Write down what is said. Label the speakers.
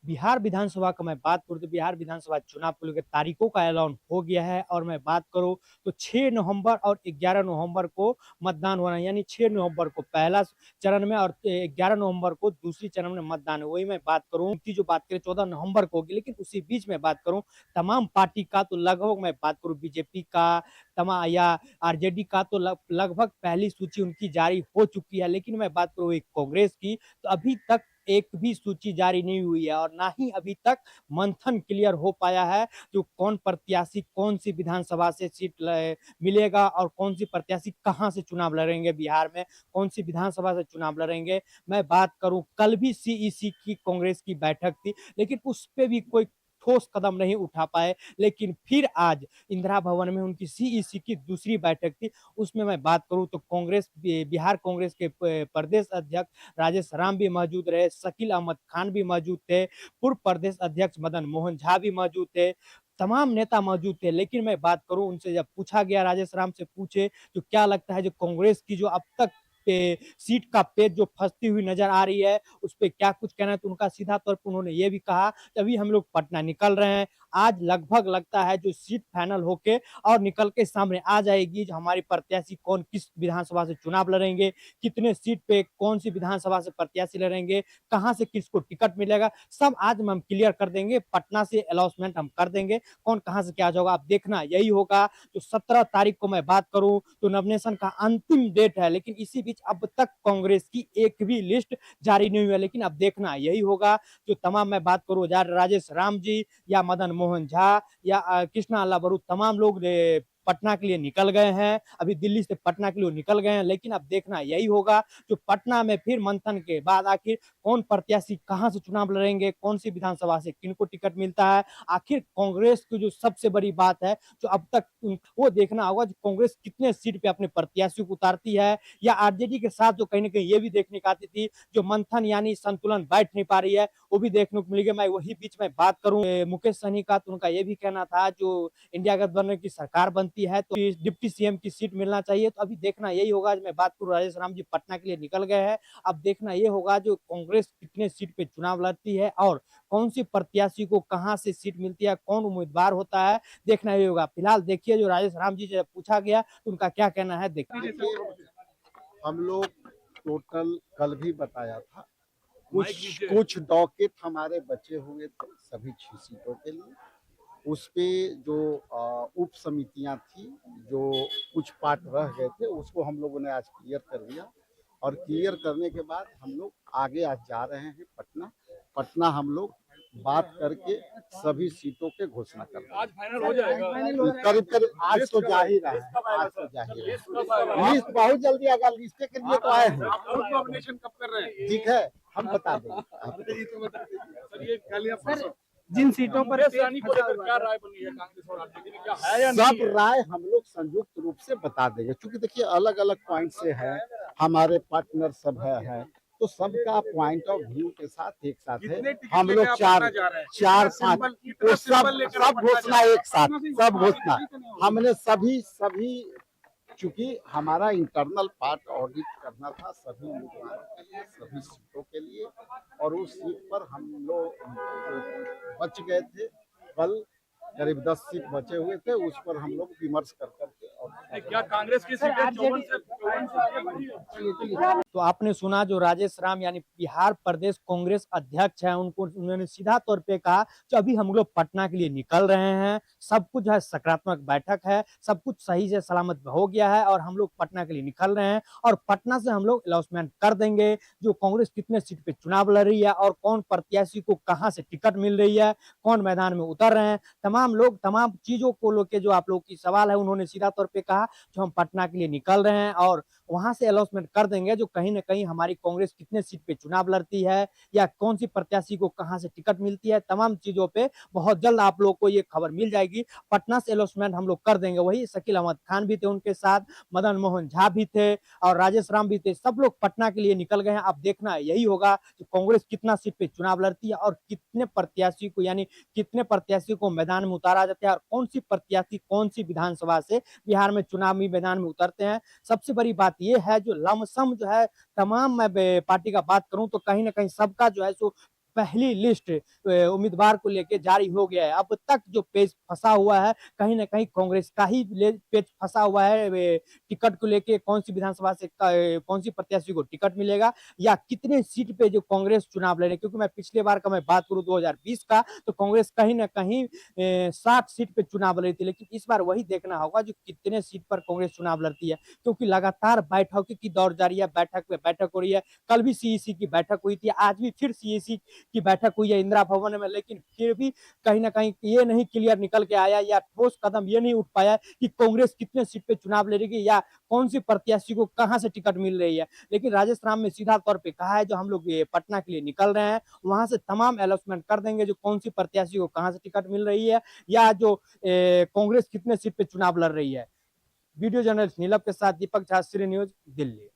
Speaker 1: बिहार विधानसभा का मैं बात करूँ तो बिहार विधानसभा चुनाव को लेकर तारीखों का ऐलान हो गया है और मैं बात करूँ तो 6 नवंबर और 11 नवंबर को मतदान होना है। यानी 6 नवंबर को पहला चरण में और 11 नवंबर को दूसरी चरण में मतदान है। वही मैं बात करूँ की जो बात करें 14 नवंबर को होगी, लेकिन उसी बीच में बात करूँ तमाम पार्टी का तो लगभग मैं बात करूँ बीजेपी का तमा या आरजेडी का तो लगभग पहली सूची उनकी जारी हो चुकी है। लेकिन मैं बात करूँ एक कांग्रेस की तो अभी तक एक भी सूची जारी नहीं हुई है और ना ही अभी तक मंथन क्लियर हो पाया है जो कौन प्रत्याशी कौन सी विधानसभा से सीट मिलेगा और कौन सी प्रत्याशी कहां से चुनाव लड़ेंगे, बिहार में कौन सी विधानसभा से चुनाव लड़ेंगे। मैं बात करूं कल भी सीईसी की कांग्रेस की बैठक थी, लेकिन उस पे भी कोई ठोस कदम नहीं उठा पाए। लेकिन फिर आज इंदिरा भवन में उनकी सीईसी की दूसरी बैठक थी, उसमें मैं बात करूं तो कांग्रेस बिहार कांग्रेस के प्रदेश अध्यक्ष राजेश राम भी मौजूद रहे, शकील अहमद खान भी मौजूद थे, पूर्व प्रदेश अध्यक्ष मदन मोहन झा भी मौजूद थे, तमाम नेता मौजूद थे। लेकिन मैं बात करूं उनसे जब पूछा गया, राजेश राम से पूछे तो क्या लगता है जो कांग्रेस की जो अब तक सीट का पेच जो फंसती हुई नजर आ रही है उस पर क्या कुछ कहना है, तो उनका सीधा तौर पर उन्होंने ये भी कहा अभी हम लोग पटना निकल रहे हैं, आज लगभग लगता है जो सीट फाइनल होके और निकल के सामने आ जाएगी जो हमारी प्रत्याशी कौन किस विधानसभा से चुनाव लड़ेंगे, कितने सीट पे कौन सी विधानसभा से प्रत्याशी लड़ेंगे, कहां से किसको टिकट मिलेगा, सब आज हम क्लियर कर देंगे। पटना से अनाउंसमेंट हम कर देंगे कौन कहां से क्या होगा। आप देखना यही होगा जो 17 तारीख को मैं बात करूं तो नॉमिनेशन का अंतिम डेट है, लेकिन इसी बीच अब तक कांग्रेस की एक भी लिस्ट जारी नहीं हुई है। लेकिन अब देखना यही होगा जो तमाम मैं बात करूं राजेश राम जी या मदन मोहन झा या कृष्णा अल्लाह तमाम लोग पटना के लिए निकल गए हैं, अभी दिल्ली से पटना के लिए निकल गए हैं। लेकिन अब देखना यही होगा जो पटना में फिर मंथन के बाद आखिर कौन प्रत्याशी कहां से चुनाव लड़ेंगे, कौन सी विधानसभा से किनको टिकट मिलता है। आखिर कांग्रेस की जो सबसे बड़ी बात है जो अब तक वो देखना होगा जो कांग्रेस कितने सीट पे अपने प्रत्याशी को उतारती है, या आरजेडी के साथ जो कहीं ना कहीं ये भी देखने को आती थी जो मंथन यानी संतुलन बैठ नहीं पा रही है, वो भी देखने को मिलेगा। मैं वही बीच में बात करूं मुकेश सहनी का तो उनका ये भी कहना था जो इंडिया गठबंधन की सरकार बनती है तो डिप्टी सीएम की सीट मिलना चाहिए। तो अभी देखना यही होगा। मैं बात करूं राजेश राम जी पटना के लिए निकल गए हैं, अब देखना ये होगा जो कांग्रेस कितने सीट पे चुनाव लड़ती है और कौन सी प्रत्याशी को कहां से सीट मिलती है, कौन उम्मीदवार होता है, देखना यही होगा। फिलहाल देखिए जो राजेश राम जी जब पूछा गया तो उनका क्या कहना है देखिए।
Speaker 2: हम लोग टोटल कल भी बताया था कुछ कुछ डॉकेट हमारे बचे हुए थे सभी 6 सीटों के लिए। उस पे जो उप समितियां थी जो कुछ पार्ट रह गए थे उसको हम लोगों ने आज क्लियर कर दिया और क्लियर करने के बाद हम लोग आगे आज जा रहे हैं पटना। पटना हम लोग बात करके सभी सीटों के घोषणा कर
Speaker 3: आज फाइनल हो जाएगा।
Speaker 2: करीब करीब आज तो जा ही रहा है, आज तो जा ही रहा है। लिस्ट बहुत जल्दी आएगा, लिस्ट के लिए तो आए हैं।
Speaker 3: नॉमिनेशन कब कर रहे हैं?
Speaker 2: ठीक है हम बता देंगे।
Speaker 3: जिन सीटों पर को लेकर क्या राय बनी है कांग्रेस और आरजेडी में, क्या है या
Speaker 2: सब
Speaker 3: नहीं है?
Speaker 2: राय हम लोग संयुक्त रूप से बता देंगे, क्योंकि देखिए अलग अलग पॉइंट से है, हमारे पार्टनर सब है तो सबका पॉइंट ऑफ व्यू के साथ एक साथ है। हम लोग चार पाँच वो सब घोषणा एक साथ, सब घोषणा हमने सभी चूंकि हमारा इंटरनल पार्ट ऑडिट करना था सभी उम्मीदवारों के लिए सभी सीटों के लिए, और उस सीट पर हम लोग बच गए थे। कल करीब 10 सीट बचे हुए थे, उस पर हम लोग विमर्श कर करके और
Speaker 3: क्या कांग्रेस की सीटें 54 से
Speaker 1: तो आपने सुना जो राजेश राम यानी बिहार प्रदेश कांग्रेस अध्यक्ष हैं, उनको उन्होंने सीधा तौर पे कहा कि अभी हम लोग पटना के लिए निकल रहे हैं, सब कुछ है सकारात्मक बैठक है, सब कुछ सही से सलामत हो गया है और हम लोग पटना के लिए निकल रहे हैं और पटना से हम लोग अनाउंसमेंट कर देंगे जो कांग्रेस कितने सीट पे चुनाव लड़ रही है और कौन प्रत्याशी को कहां से टिकट मिल रही है, कौन मैदान में उतर रहे हैं। तमाम लोग तमाम चीजों को लेकर जो आप लोग की सवाल है उन्होंने सीधा तौर पर कहा जो हम पटना के लिए निकल रहे हैं और वहां से अनाउंसमेंट कर देंगे जो कहीं ना कहीं हमारी कांग्रेस कितने सीट पे चुनाव लड़ती है या कौन सी प्रत्याशी को कहां से टिकट मिलती है, तमाम चीजों पे बहुत जल्द आप लोग को ये खबर मिल जाएगी। पटना से अनाउंसमेंट हम लोग कर देंगे। वही शकील अहमद खान भी थे उनके साथ, मदन मोहन झा भी थे और राजेश राम भी थे, सब लोग पटना के लिए निकल गए हैं। अब देखना यही होगा कि कांग्रेस कितना सीट पे चुनाव लड़ती है और कितने प्रत्याशी को यानी कितने प्रत्याशी को मैदान में उतारा जाता है और कौन सी प्रत्याशी कौन सी विधानसभा से बिहार में चुनावी मैदान में उतरते हैं। सबसे बड़ी बात यह है जो लमसम जो है तमाम मैं पार्टी का बात करूं तो कहीं ना कहीं सबका जो है सो पहली लिस्ट उम्मीदवार को लेके जारी हो गया है। अब तक जो पेच फंसा हुआ है, कहीं ना कहीं कांग्रेस का ही पेच फंसा हुआ है। टिकट को लेके कौन सी विधानसभा से कौन सी प्रत्याशी को टिकट मिलेगा, या कितने सीट पे जो कांग्रेस चुनाव लड़े। क्योंकि मैं पिछले बार का मैं बात करूं 2020 का, तो कांग्रेस कहीं ना कहीं 60 सीट पे चुनाव लड़ी थी। लेकिन इस बार वही देखना होगा जो कितने सीट पर कांग्रेस चुनाव लड़ती है, क्योंकि लगातार बैठकों की दौड़ जारी है, बैठक पे बैठक हो रही है। कल भी सीईसी की बैठक हुई थी, आज भी फिर सीईसी की बैठक हुई है इंदिरा भवन में। लेकिन फिर भी कहीं ना कहीं ये नहीं क्लियर निकल के आया, या ठोस कदम ये नहीं उठ पाया कि कांग्रेस कितने सीट पे चुनाव लड़ेगी, या कौन सी प्रत्याशी को कहां से टिकट मिल रही है। लेकिन राजेश राम ने सीधा तौर पे कहा है जो हम लोग ये पटना के लिए निकल रहे हैं, वहां से तमाम अनाउंसमेंट कर देंगे जो कौन सी प्रत्याशी को कहां से टिकट मिल रही है, या जो कांग्रेस कितने सीट पे चुनाव लड़ रही है। वीडियो जर्नलिस्ट नीलव के साथ दीपक झा, श्री न्यूज, दिल्ली।